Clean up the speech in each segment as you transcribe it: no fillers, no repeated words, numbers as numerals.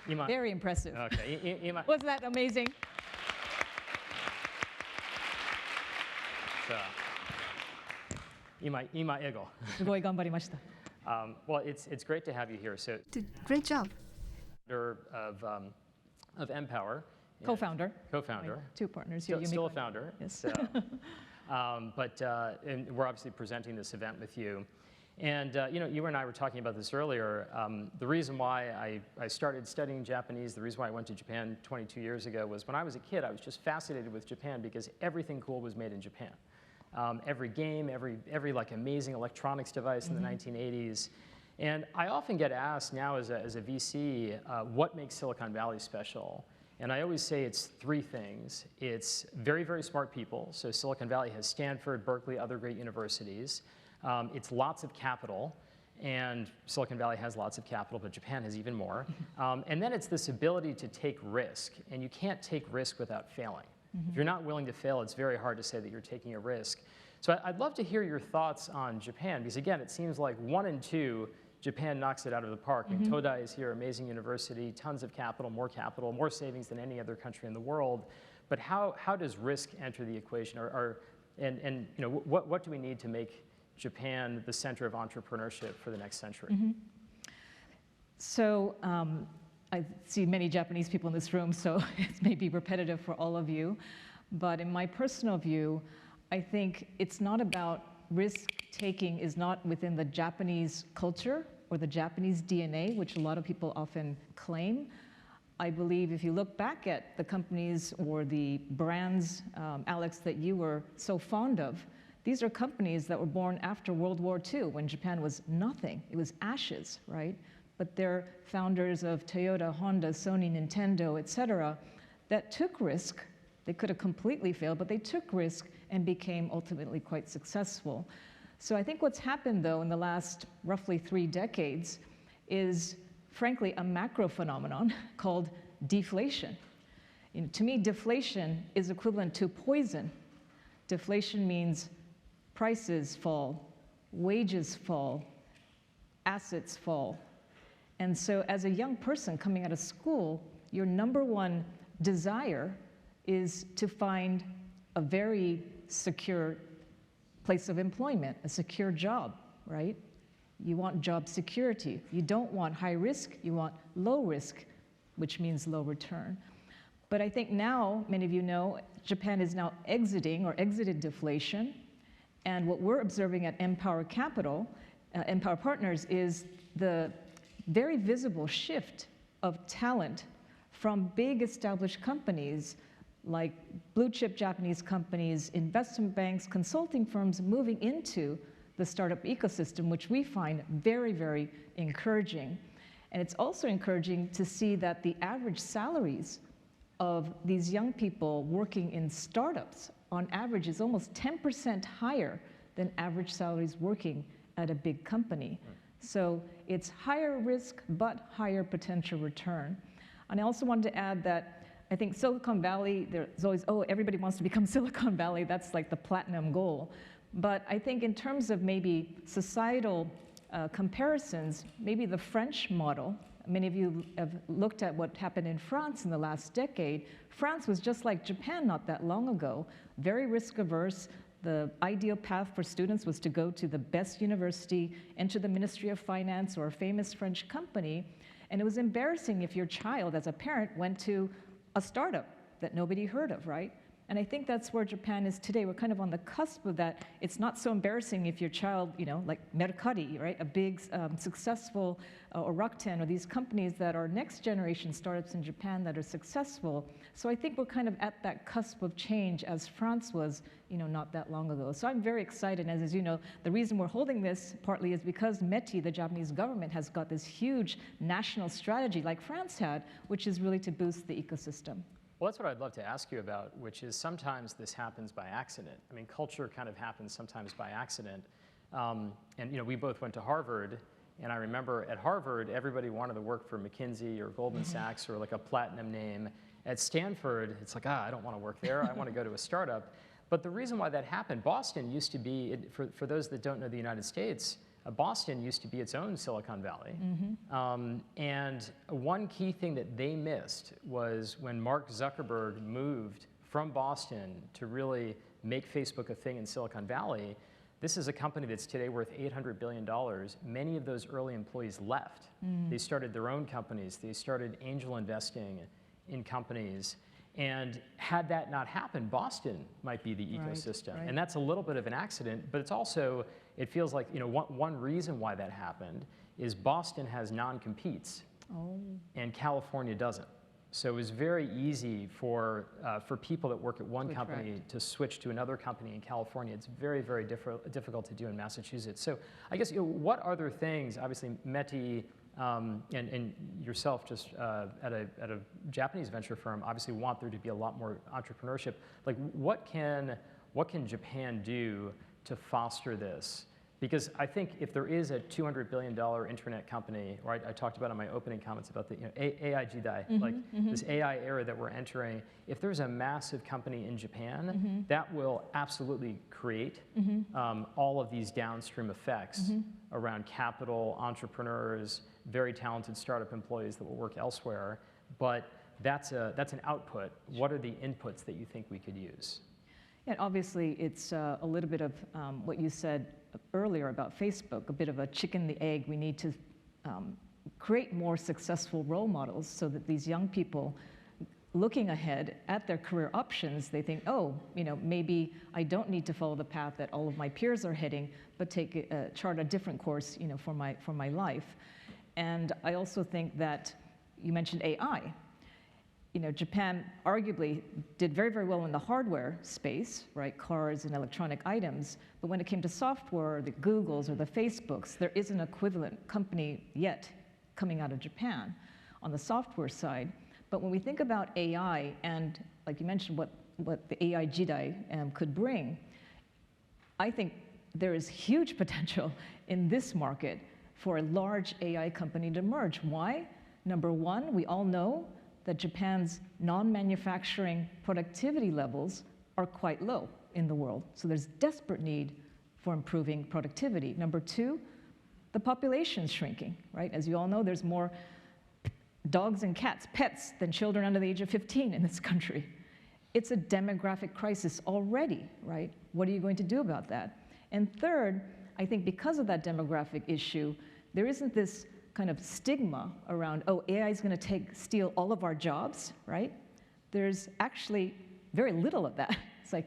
Very impressive. Okay. Wasn't that amazing? Ima ego. すごい頑張りました。Well, it's great to have you here. So, Great job. of MPower. Co-founder. Co-founder. Two partners here. Still a founder. Yes. So, and we're obviously presenting this event with you. And you and I were talking about this earlier. The reason why I started studying Japanese, the reason why I went to Japan 22 years ago was when I was a kid, I was just fascinated with Japan because everything cool was made in Japan. Every game, every like amazing electronics device in the 1980s. And I often get asked now as a VC, what makes Silicon Valley special? And I always say it's three things. It's very, very smart people. So Silicon Valley has Stanford, Berkeley, other great universities. It's lots of capital, and Silicon Valley has lots of capital, but Japan has even more. And then it's this ability to take risk, and you can't take risk without failing. If you're not willing to fail, it's very hard to say that you're taking a risk. So I'd love to hear your thoughts on Japan, because again, it seems like 1 and 2, Japan knocks it out of the park. And Todai is here, amazing university, tons of capital, more savings than any other country in the world. But how does risk enter the equation? And what do we need to make Japan the center of entrepreneurship for the next century? So I see many Japanese people in this room, so it may be repetitive for all of you. But in my personal view, I think it's not about risk-taking is not within the Japanese culture or the Japanese DNA, which a lot of people often claim. I believe if you look back at the companies or the brands, Alex, that you were so fond of, these are companies that were born after World War II, when Japan was nothing. It was ashes, right? But they're founders of Toyota, Honda, Sony, Nintendo, et cetera, that took risk. They could have completely failed, but they took risk and became ultimately quite successful. So I think what's happened, though, in the last roughly 3 decades is, frankly, a macro phenomenon called deflation. To me, deflation is equivalent to poison. Deflation means prices fall, wages fall, assets fall. And so as a young person coming out of school, your #1 desire is to find a very secure place of employment, a secure job, right? You want job security. You don't want high risk, you want low risk, which means low return. But I think now, many of you know, Japan is now exiting or exited deflation. And what we're observing at MPower Capital, MPower Partners, is the very visible shift of talent from big established companies like blue chip Japanese companies, investment banks, consulting firms moving into the startup ecosystem, which we find very, very encouraging. And it's also encouraging to see that the average salaries of these young people working in startups on average is almost 10% higher than average salaries working at a big company. So it's higher risk, but higher potential return. And I also wanted to add that I think Silicon Valley, there's always, oh, everybody wants to become Silicon Valley, that's like the platinum goal. But I think in terms of maybe societal comparisons, maybe the French model, many of you have looked at what happened in France in the last decade. France was just like Japan not that long ago, very risk averse. The ideal path for students was to go to the best university, enter the Ministry of Finance or a famous French company. And it was embarrassing if your child, as a parent, went to a startup that nobody heard of, right? And I think that's where Japan is today. We're kind of on the cusp of that. It's not so embarrassing if your child, like Mercari, right? A big, successful, or Rakuten, or these companies that are next generation startups in Japan that are successful. So I think we're kind of at that cusp of change as France was, not that long ago. So I'm very excited. And as you know, the reason we're holding this partly is because METI, the Japanese government, has got this huge national strategy like France had, which is really to boost the ecosystem. Well, that's what I'd love to ask you about, which is sometimes this happens by accident. I mean, culture kind of happens sometimes by accident. And we both went to Harvard, and I remember at Harvard, everybody wanted to work for McKinsey or Goldman Sachs or like a platinum name. At Stanford, it's like, I don't want to work there. I want to go to a startup. But the reason why that happened, Boston used to be, for those that don't know the United States, Boston used to be its own Silicon Valley. And one key thing that they missed was when Mark Zuckerberg moved from Boston to really make Facebook a thing in Silicon Valley. This is a company that's today worth $800 billion. Many of those early employees left. They started their own companies. They started angel investing in companies. And had that not happened, Boston might be the ecosystem. And that's a little bit of an accident, but it's also, it feels like, you know, one reason why that happened is Boston has non-competes and California doesn't. So it was very easy for people that work at one company to switch to another company in California. It's very, very difficult to do in Massachusetts. So I guess, you know, what other things, obviously METI and yourself just at a Japanese venture firm obviously want there to be a lot more entrepreneurship. Like what can Japan do to foster this? Because I think if there is a $200 billion internet company, right, I talked about in my opening comments about the AI Jidai, like this AI era that we're entering, if there's a massive company in Japan, that will absolutely create all of these downstream effects around capital, entrepreneurs, very talented startup employees that will work elsewhere. But that's an output. What are the inputs that you think we could use? Yeah, obviously, it's a little bit of what you said earlier about Facebook, a bit of a chicken the egg. We need to create more successful role models so that these young people looking ahead at their career options, they think, oh, you know, maybe I don't need to follow the path that all of my peers are heading, but chart a different course, you know, for my life. And I also think that you mentioned AI. You know, Japan arguably did very, very well in the hardware space, right? Cars and electronic items. But when it came to software, the Googles or the Facebooks, there is an equivalent company yet coming out of Japan on the software side. But when we think about AI and, like you mentioned, what the AI Jidai could bring, I think there is huge potential in this market for a large AI company to emerge. Why? Number one, we all know that Japan's non-manufacturing productivity levels are quite low in the world. So there's desperate need for improving productivity. Number two, the population's shrinking, right? As you all know, there's more dogs and cats, pets, than children under the age of 15 in this country. It's a demographic crisis already, right? What are you going to do about that? And third, I think because of that demographic issue, there isn't this kind of stigma around, oh, AI is going to steal all of our jobs, right? There's actually very little of that. It's like,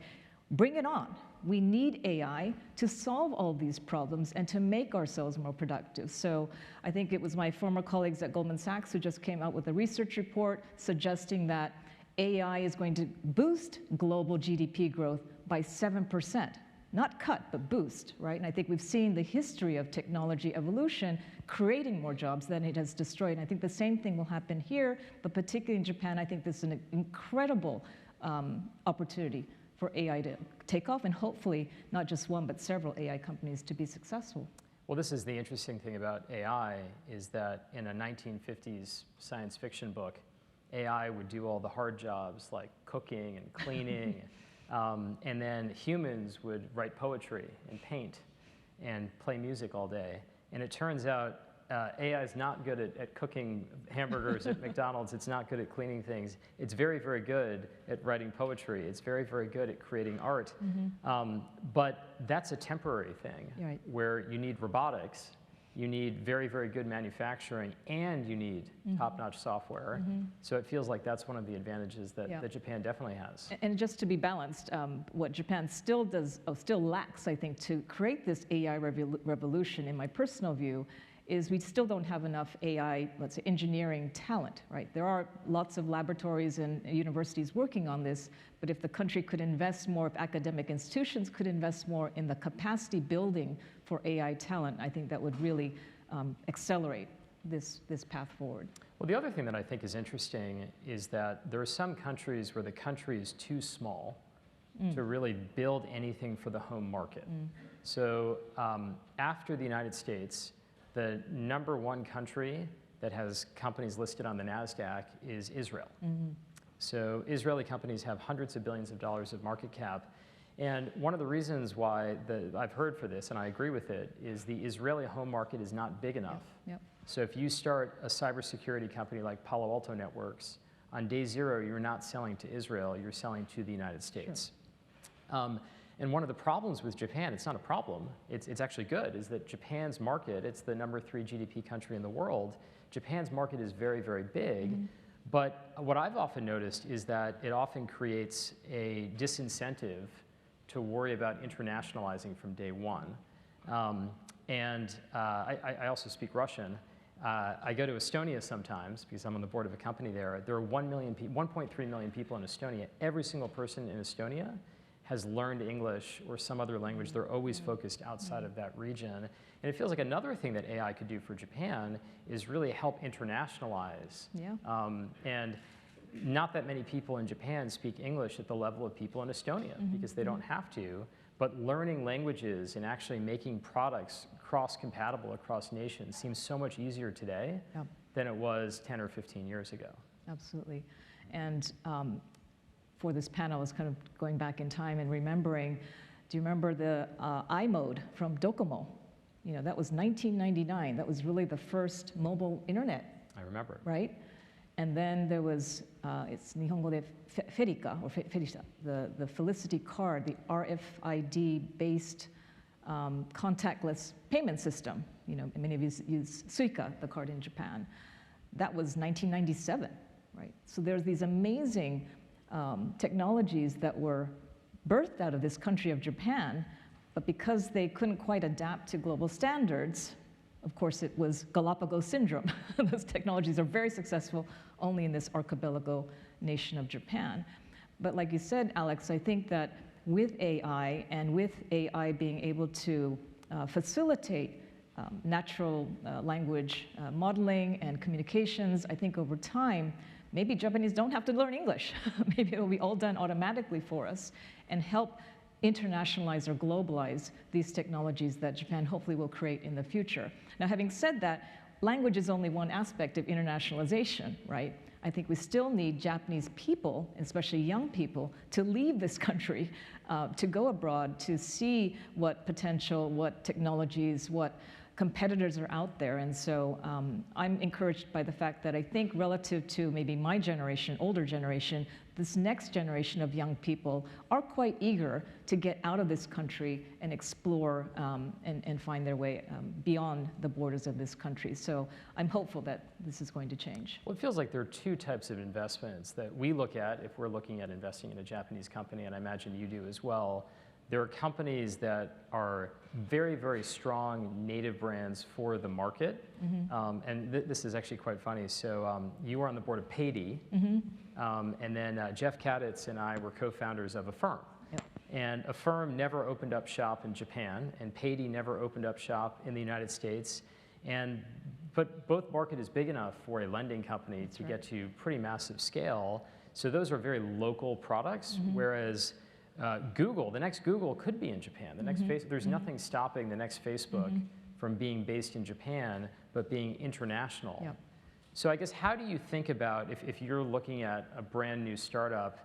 bring it on. We need AI to solve all these problems and to make ourselves more productive. So I think it was my former colleagues at Goldman Sachs who just came out with a research report suggesting that AI is going to boost global GDP growth by 7%. Not cut, but boost, right? And I think we've seen the history of technology evolution creating more jobs than it has destroyed. And I think the same thing will happen here, but particularly in Japan, I think this is an incredible opportunity for AI to take off and hopefully not just one, but several AI companies to be successful. Well, this is the interesting thing about AI is that in a 1950s science fiction book, AI would do all the hard jobs like cooking and cleaning. And then humans would write poetry and paint and play music all day. And it turns out AI is not good at cooking hamburgers at McDonald's. It's not good at cleaning things. It's very, very good at writing poetry. It's very, very good at creating art. But that's a temporary thing where you need robotics. You need very, very good manufacturing, and you need top-notch software. So it feels like that's one of the advantages that Japan definitely has. And just to be balanced, what Japan still lacks, I think, to create this AI revolution, in my personal view, is we still don't have enough AI, let's say, engineering talent, right? There are lots of laboratories and universities working on this, but if the country could invest more, if academic institutions could invest more in the capacity building for AI talent, I think that would really accelerate this path forward. Well, the other thing that I think is interesting is that there are some countries where the country is too small to really build anything for the home market. So after the United States, the #1 country that has companies listed on the NASDAQ is Israel. So Israeli companies have hundreds of billions of dollars of market cap. And one of the reasons why I've heard for this, and I agree with it, is the Israeli home market is not big enough. Yep. So if you start a cybersecurity company like Palo Alto Networks, on day zero, you're not selling to Israel, you're selling to the United States. Sure. And one of the problems with Japan, it's not a problem, it's actually good, is that Japan's market, it's the #3 GDP country in the world, Japan's market is very, very big. Mm-hmm. But what I've often noticed is that it often creates a disincentive to worry about internationalizing from day one. I also speak Russian. I go to Estonia sometimes because I'm on the board of a company there. There are 1.3 million people in Estonia. Every single person in Estonia has learned English or some other language. They're always focused outside of that region. And it feels like another thing that AI could do for Japan is really help internationalize. Yeah. And not that many people in Japan speak English at the level of people in Estonia because they don't have to. But learning languages and actually making products cross-compatible across nations seems so much easier today than it was 10 or 15 years ago. Absolutely. And for this panel, I was kind of going back in time and remembering, do you remember the iMode from Docomo? You know, that was 1999. That was really the first mobile internet. I remember. Right? And then there was, it's Nihongo de Ferica, or Ferita, the Felicity card, the RFID-based contactless payment system. You know, many of you use Suica, the card in Japan. That was 1997, right? So there's these amazing technologies that were birthed out of this country of Japan, but because they couldn't quite adapt to global standards, of course, it was Galapagos syndrome. Those technologies are very successful only in this archipelago nation of Japan. But like you said, Alex, I think that with AI and with AI being able to facilitate natural language modeling and communications, I think over time, maybe Japanese don't have to learn English. Maybe it will be all done automatically for us and help internationalize or globalize these technologies that Japan hopefully will create in the future. Now, having said that, language is only one aspect of internationalization, right? I think we still need Japanese people, especially young people, to leave this country, to go abroad, to see what potential, what technologies, what competitors are out there. And so I'm encouraged by the fact that I think relative to maybe my generation, older generation, this next generation of young people are quite eager to get out of this country and explore and find their way beyond the borders of this country. So I'm hopeful that this is going to change. Well, it feels like there are two types of investments that we look at if we're looking at investing in a Japanese company, and I imagine you do as well. There are companies that are very, very strong native brands for the market. And this is actually quite funny. So you were on the board of Paydi, and then Jeff Kaditz and I were co-founders of Affirm. Yep. And Affirm never opened up shop in Japan, and Paydi never opened up shop in the United States. But both market is big enough for a lending company to get to pretty massive scale. So those are very local products, whereas Google, the next Google could be in Japan. The next there's nothing stopping the next Facebook from being based in Japan, but being international. Yep. So I guess how do you think about, if you're looking at a brand new startup,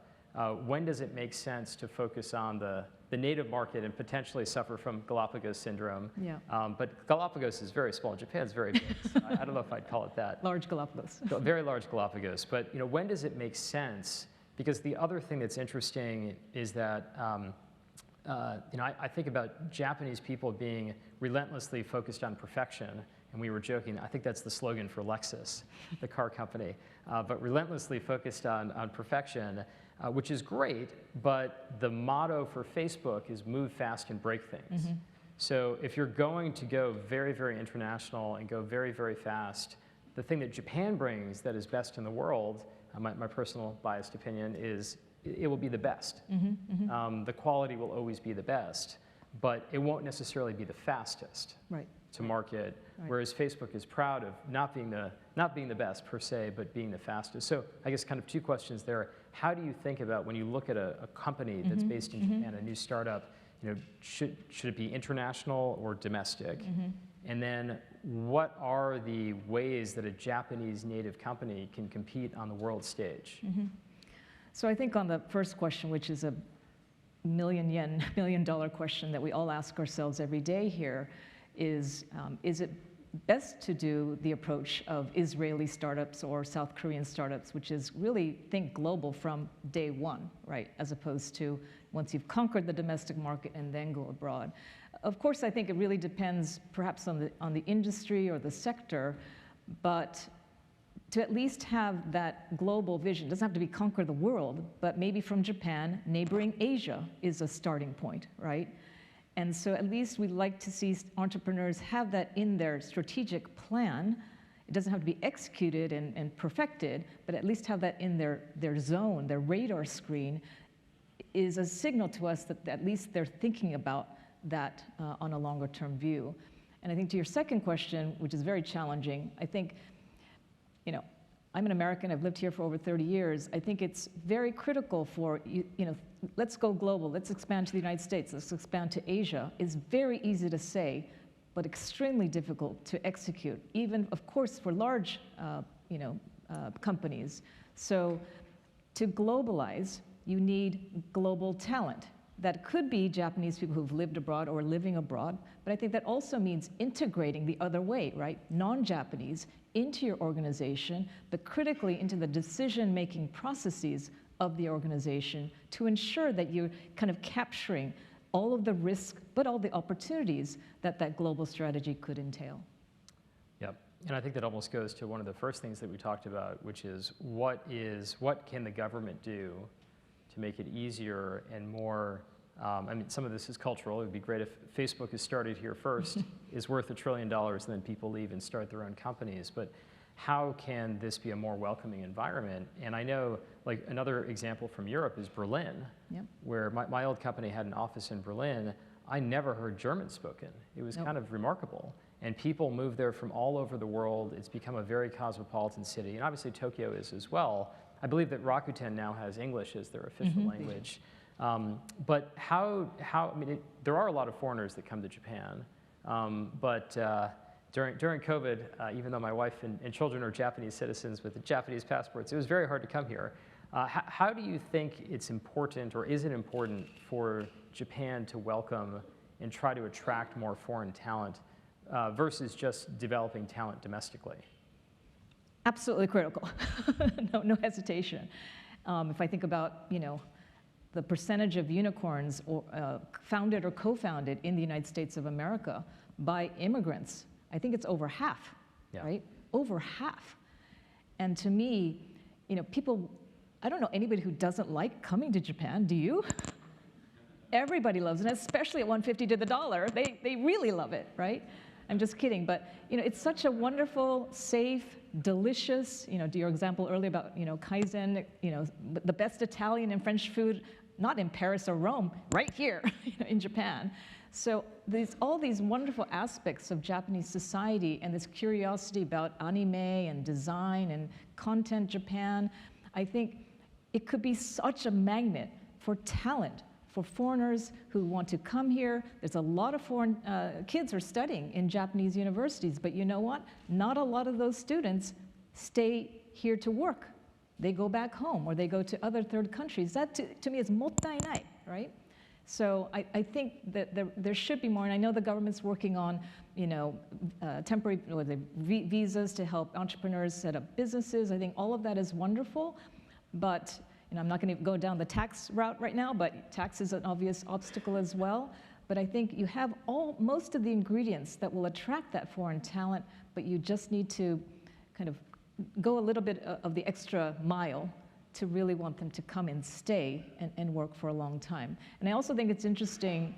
when does it make sense to focus on the native market and potentially suffer from Galapagos syndrome? Yeah. But Galapagos is very small. Japan's very big. So I don't know if I'd call it that. Large Galapagos. Very large Galapagos. But when does it make sense? Because the other thing that's interesting is that I think about Japanese people being relentlessly focused on perfection, and we were joking, I think that's the slogan for Lexus, the car company, but relentlessly focused on perfection, which is great, but the motto for Facebook is move fast and break things. So if you're going to go very, very international and go very, very fast, the thing that Japan brings that is best in the world, my personal biased opinion, is it will be the best. The quality will always be the best, but it won't necessarily be the fastest to market, whereas Facebook is proud of not being the best per se, but being the fastest. So I guess kind of two questions there. How do you think about when you look at a company that's based in Japan, a new startup, should it be international or domestic? And then what are the ways that a Japanese native company can compete on the world stage? So I think on the first question, which is a million yen, $1 million question that we all ask ourselves every day here is it best to do the approach of Israeli startups or South Korean startups, which is really think global from day one, right? As opposed to once you've conquered the domestic market and then go abroad. Of course, I think it really depends perhaps on the industry or the sector, but to at least have that global vision, it doesn't have to be conquer the world, but maybe from Japan, neighboring Asia is a starting point, right? And so at least we'd like to see entrepreneurs have that in their strategic plan. It doesn't have to be executed and perfected, but at least have that in their zone, their radar screen, is a signal to us that at least they're thinking about that on a longer term view. And I think to your second question, which is very challenging, I think, I'm an American, I've lived here for over 30 years. I think it's very critical for, let's go global, let's expand to the United States, let's expand to Asia. It's very easy to say, but extremely difficult to execute, even, of course, for large, companies. So to globalize, you need global talent. That could be Japanese people who've lived abroad or living abroad, but I think that also means integrating the other way, right? Non-Japanese into your organization, but critically into the decision-making processes of the organization to ensure that you're kind of capturing all of the risk, but all the opportunities that that global strategy could entail. Yep, and I think that almost goes to one of the first things that we talked about, which is what can the government do to make it easier and more, some of this is cultural. It would be great if Facebook is started here first, is worth $1 trillion, and then people leave and start their own companies. But how can this be a more welcoming environment? And I know, like, another example from Europe is Berlin, yep, where my old company had an office in Berlin. I never heard German spoken. It was kind of remarkable. And people move there from all over the world. It's become a very cosmopolitan city, and obviously Tokyo is as well. I believe that Rakuten now has English as their official language. But there are a lot of foreigners that come to Japan. But during COVID, even though my wife and children are Japanese citizens with Japanese passports, it was very hard to come here. How do you think it's important, or is it important for Japan to welcome and try to attract more foreign talent versus just developing talent domestically? Absolutely critical, no hesitation. If I think about, the percentage of unicorns founded or co-founded in the United States of America by immigrants, I think it's over half, right? Over half. And to me, people, I don't know anybody who doesn't like coming to Japan, do you? Everybody loves it, especially at 150 to the dollar. They really love it, right? I'm just kidding, but it's such a wonderful, safe, delicious, to your example earlier about, Kaizen, the best Italian and French food, not in Paris or Rome, right here in Japan. So all these wonderful aspects of Japanese society and this curiosity about anime and design and content Japan, I think it could be such a magnet for talent, for foreigners who want to come here. There's a lot of foreign kids are studying in Japanese universities, but you know what? Not a lot of those students stay here to work. They go back home or they go to other third countries. That to me is mottainai, right? So I think that there should be more, and I know the government's working on, temporary visas to help entrepreneurs set up businesses. I think all of that is wonderful, but I'm not going to go down the tax route right now, but tax is an obvious obstacle as well. But I think you have most of the ingredients that will attract that foreign talent, but you just need to kind of go a little bit of the extra mile to really want them to come and stay and work for a long time. And I also think it's interesting,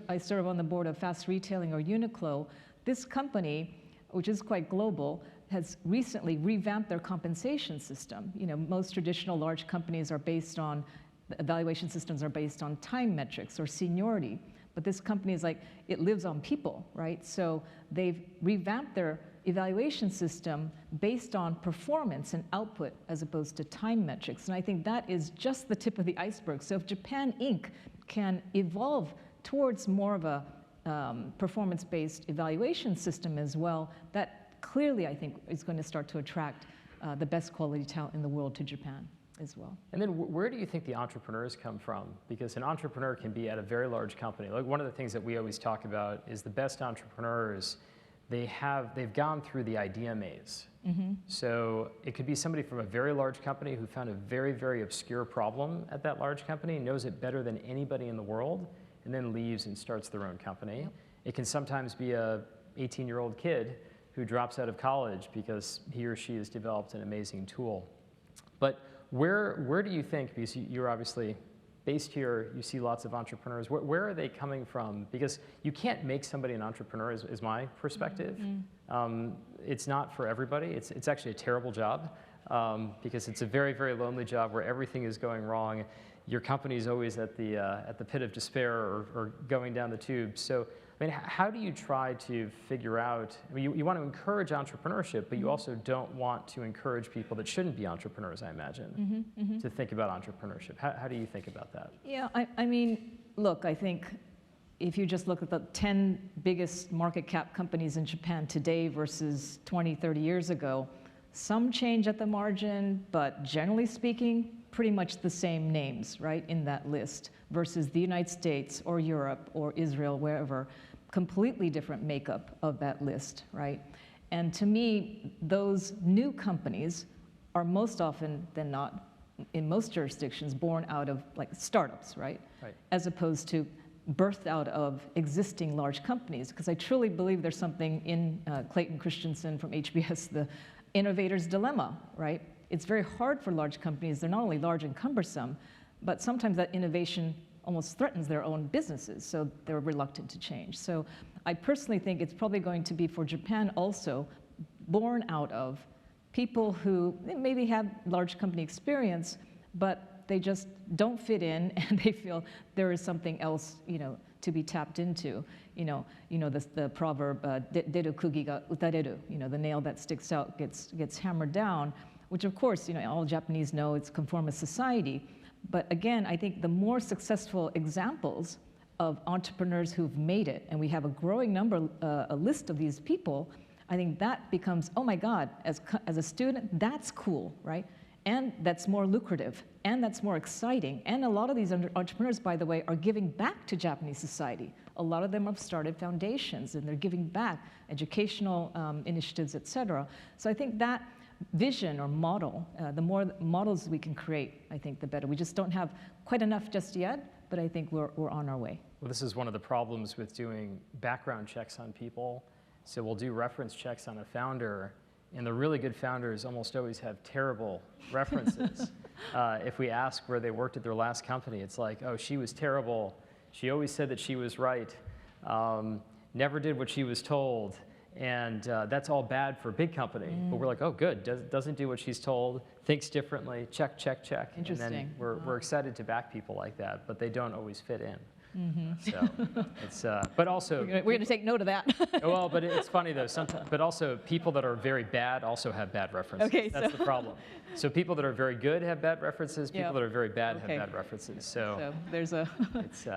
I serve on the board of Fast Retailing, or Uniqlo. This company, which is quite global, has recently revamped their compensation system. Most traditional large companies are based on, evaluation systems are based on time metrics or seniority. But this company is it lives on people, right? So they've revamped their evaluation system based on performance and output as opposed to time metrics. And I think that is just the tip of the iceberg. So if Japan Inc. can evolve towards more of a performance-based evaluation system as well, that clearly, I think, is going to start to attract the best quality talent in the world to Japan. as well. And then where do you think the entrepreneurs come from? Because an entrepreneur can be at a very large company. Like one of the things that we always talk about is the best entrepreneurs, they've gone through the idea maze. So it could be somebody from a very large company who found a very, very obscure problem at that large company, knows it better than anybody in the world, and then leaves and starts their own company. Yep. It can sometimes be a 18-year-old kid who drops out of college because he or she has developed an amazing tool. But where do you think, because you're obviously based here, you see lots of entrepreneurs, where are they coming from? Because you can't make somebody an entrepreneur, is my perspective. It's not for everybody. It's actually a terrible job because it's a very, very lonely job where everything is going wrong. Your company is always at the pit of despair or going down the tube. So, I mean, how do you try to figure out, I mean, you want to encourage entrepreneurship, but you also don't want to encourage people that shouldn't be entrepreneurs, I imagine, to think about entrepreneurship. How do you think about that? Yeah, I mean, look, I think if you just look at the 10 biggest market cap companies in Japan today versus 20, 30 years ago, some change at the margin, but generally speaking, pretty much the same names, right, in that list versus the United States or Europe or Israel, wherever. Completely different makeup of that list, right? And to me, those new companies are most often than not, in most jurisdictions, born out of like startups, right? Right. As opposed to birthed out of existing large companies. Because I truly believe there's something in Clayton Christensen from HBS, the innovator's dilemma, right? It's very hard for large companies. They're not only large and cumbersome, but sometimes that innovation almost threatens their own businesses, so they're reluctant to change. So I personally think it's probably going to be for Japan also born out of people who maybe have large company experience, but they just don't fit in and they feel there is something else, to be tapped into. The proverb, deru kugi ga utareru, the nail that sticks out gets hammered down, which of course, all Japanese know it's conformist society. But again, I think the more successful examples of entrepreneurs who've made it, and we have a growing number, a list of these people, I think that becomes, oh my God, as a student, that's cool, right? And that's more lucrative, and that's more exciting. And a lot of these entrepreneurs, by the way, are giving back to Japanese society. A lot of them have started foundations, and they're giving back educational initiatives, et cetera. So I think that vision or model, the more models we can create, I think the better. We just don't have quite enough just yet, but I think we're on our way. Well, this is one of the problems with doing background checks on people. So we'll do reference checks on a founder, and the really good founders almost always have terrible references. If we ask where they worked at their last company, it's like, oh, she was terrible. She always said that she was right. Never did what she was told. And that's all bad for a big company. But we're like, oh, good, doesn't do what she's told, thinks differently, check, check, check. Interesting. And then we're excited to back people like that, but they don't always fit in. So it's, but also. We're going to take note of that. Well, but it's funny though, sometimes, but also people that are very bad also have bad references. Okay, that's the problem. So people that are very good have bad references, people that are very bad have bad references. So there's a.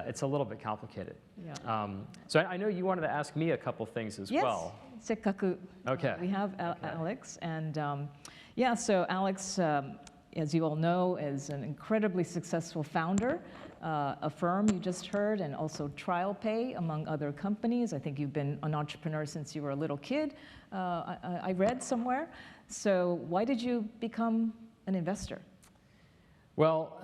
it's a little bit complicated. Yeah. So I know you wanted to ask me a couple things as well. Yes, sekkaku. Okay. We have Alex, and so Alex, as you all know, is an incredibly successful founder. A firm you just heard, and also TrialPay, among other companies. I think you've been an entrepreneur since you were a little kid, I read somewhere. So why did you become an investor? Well,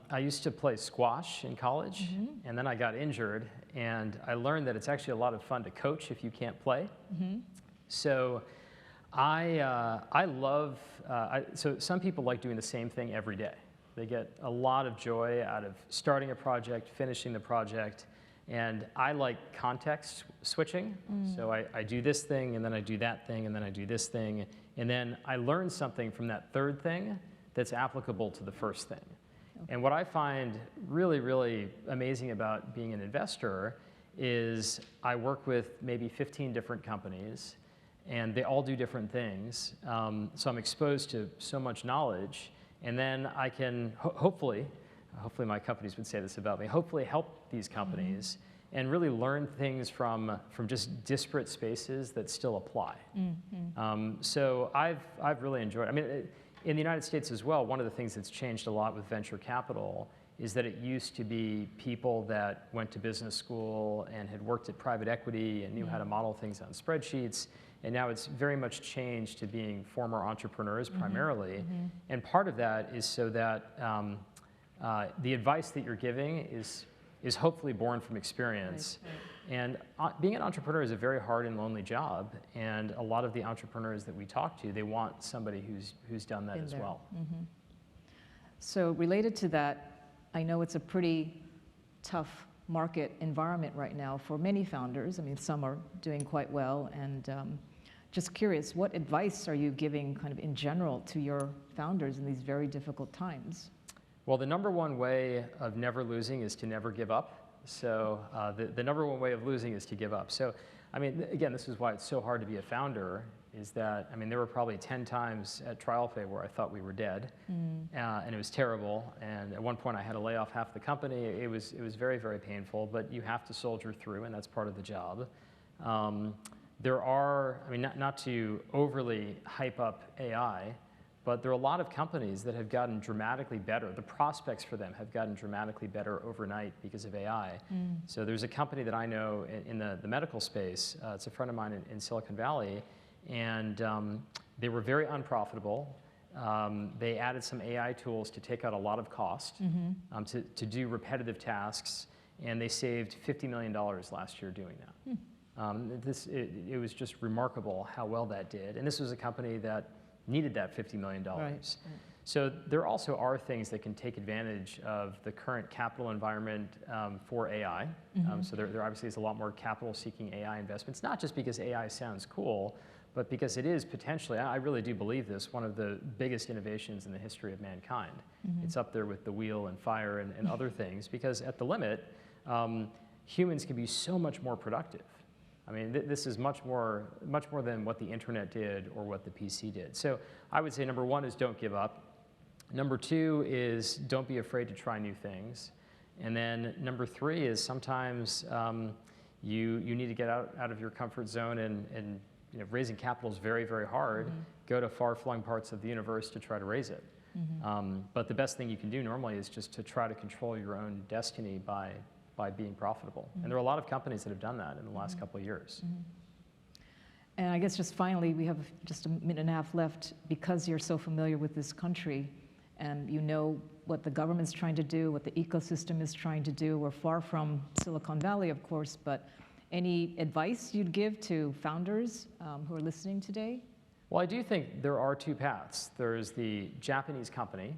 I used to play squash in college, and then I got injured, and I learned that it's actually a lot of fun to coach if you can't play. So I love, so some people like doing the same thing every day. They get a lot of joy out of starting a project, finishing the project, and I like context switching. So I do this thing, and then I do that thing, and then I do this thing, and then I learn something from that third thing that's applicable to the first thing. And what I find really, really amazing about being an investor is I work with maybe 15 different companies, and they all do different things. So I'm exposed to so much knowledge. And then I can hopefully my companies would say this about me, hopefully help these companies and really learn things from just disparate spaces that still apply. So I've really enjoyed it. I mean, in the United States as well, one of the things that's changed a lot with venture capital is that it used to be people that went to business school and had worked at private equity and knew how to model things on spreadsheets. And now it's very much changed to being former entrepreneurs primarily. And part of that is so that the advice that you're giving is hopefully born from experience. And being an entrepreneur is a very hard and lonely job. And a lot of the entrepreneurs that we talk to, they want somebody who's done that as well. So related to that, I know it's a pretty tough market environment right now for many founders. I mean, some are doing quite well. And just curious, what advice are you giving kind of in general to your founders in these very difficult times? Well, the number one way of never losing is to never give up. So the number one way of losing is to give up. So, I mean, again, this is why it's so hard to be a founder, is that, I mean, there were probably 10 times at TrialFay where I thought we were dead, and it was terrible. And at one point I had to lay off half the company. It was very, very painful, but you have to soldier through, and that's part of the job. There are, I mean, not to overly hype up AI, but there are a lot of companies that have gotten dramatically better. The prospects for them have gotten dramatically better overnight because of AI. So there's a company that I know in the medical space. It's a friend of mine in Silicon Valley, and they were very unprofitable. They added some AI tools to take out a lot of cost, to do repetitive tasks, and they saved $50 million last year doing that. It was just remarkable how well that did. And this was a company that needed that $50 million. Right. So there also are things that can take advantage of the current capital environment for AI. So there obviously is a lot more capital-seeking AI investments, not just because AI sounds cool, but because it is potentially, I really do believe this, one of the biggest innovations in the history of mankind. It's up there with the wheel and fire and other things, because at the limit, humans can be so much more productive. I mean, this is much more than what the internet did or what the PC did. So I would say number one is don't give up. Number two is don't be afraid to try new things. And then number three is sometimes you need to get out of your comfort zone, and you know, raising capital is very, very hard. Go to far-flung parts of the universe to try to raise it. But the best thing you can do normally is just to try to control your own destiny by being profitable. And there are a lot of companies that have done that in the last couple of years. And I guess just finally, we have just a minute and a half left. Because you're so familiar with this country and you know what the government's trying to do, what the ecosystem is trying to do. We're far from Silicon Valley, of course, but any advice you'd give to founders who are listening today? Well, I do think there are two paths. There's the Japanese company,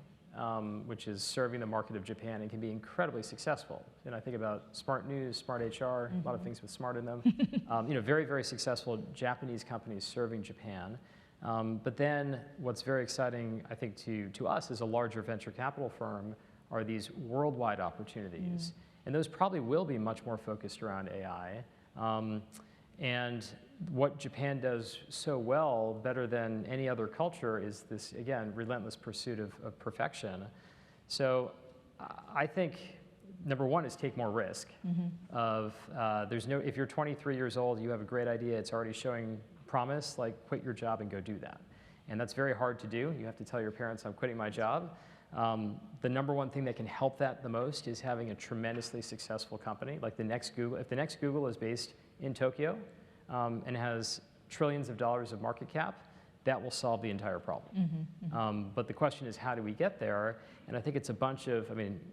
which is serving the market of Japan and can be incredibly successful. And I think about Smart News, Smart HR, a lot of things with smart in them. You know, very, very successful Japanese companies serving Japan. But then what's very exciting, I think, to us as a larger venture capital firm are these worldwide opportunities. And those probably will be much more focused around AI. And what Japan does so well, better than any other culture, is this, again, relentless pursuit of perfection. So I think number one is take more risk. If you're 23 years old, you have a great idea, it's already showing promise, like quit your job and go do that. And that's very hard to do. You have to tell your parents, I'm quitting my job. The number one thing that can help that the most is having a tremendously successful company, like the next Google. If the next Google is based in Tokyo and has trillions of dollars of market cap, that will solve the entire problem. But the question is, how do we get there? And I think it's a bunch of,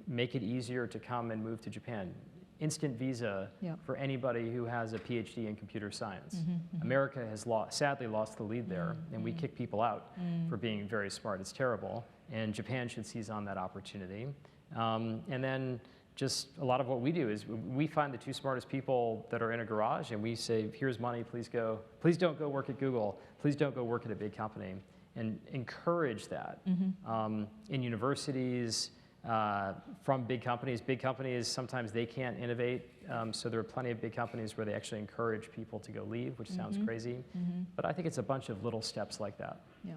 make it easier to come and move to Japan. Instant visa for anybody who has a PhD in computer science. America has sadly lost the lead there, and we kick people out for being very smart. It's terrible, and Japan should seize on that opportunity. And then just a lot of what we do is we find the two smartest people that are in a garage, and we say, here's money, please go. Please don't go work at Google. Please don't go work at a big company. And encourage that in universities, from big companies. Big companies, sometimes they can't innovate, so there are plenty of big companies where they actually encourage people to go leave, which sounds crazy. But I think it's a bunch of little steps like that. Yeah.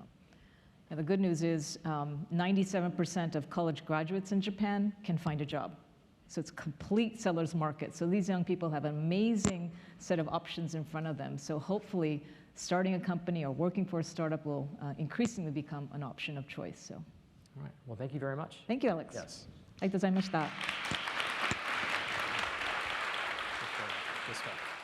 And the good news is 97% of college graduates in Japan can find a job. So it's a complete seller's market. So these young people have an amazing set of options in front of them. So hopefully starting a company or working for a startup will increasingly become an option of choice. So, All right. Well, thank you very much. thank you, Alex. Yes. ありがとうございました。This way.